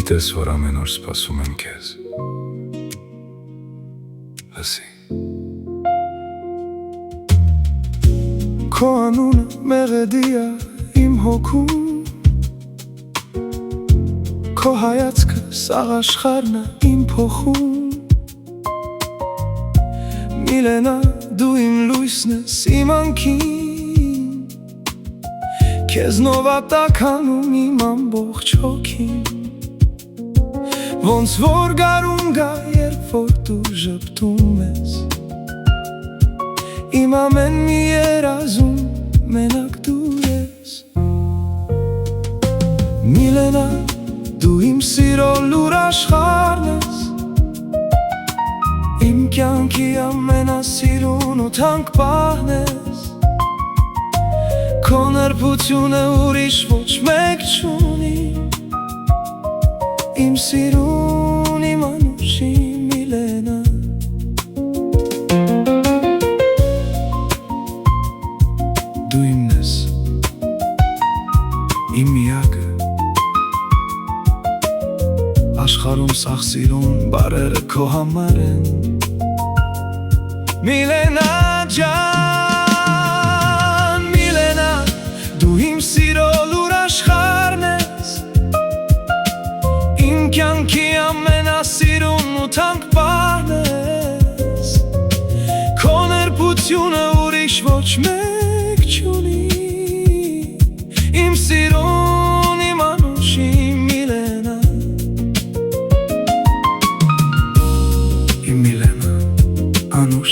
Գիտես, որ ամեն օր սպասում եմ քեզ։ Լսի։ Քո անունը մեղեդի է իմ հոգում, քո հայացքը սաղ աշխարհն է իմ փոխում։ Միլենա, դու իմ լույսն ես իմ անքին, քեզնով ա տաքանում իմ ամբողջ հոգին։ Ոնց որ գարուն գա, երբ որ դու ժպտում ես, իմ ամեն մի երազում մենակ դու ես։ Միլենա, դու իմ սիրո լուր աշխարհն ես, իմ կյանքի ամենասիրուն ու թանկ պահն ես։ Քո նրբությունը ուրիշ ոչ մեկ չունի, իմ սիրուն, իմ անուշ, իմ Միլենա։ Դու իմն ես, իմ միակը, աշխարհում սաղ սիրուն բարերը քո համար են։ Միլենա ջան, Միլենա, դու իմ սիրո լուր աշխարհն ես, իմ կյանքի ամենասիրուն ու թանկ պահն ես։ Քո նրբությունը ուրիշ ոչ մեկ չունի, իմ սիրուն, իմ անուշ, իմ Միլենա։ Իմ Միլենա, անուշ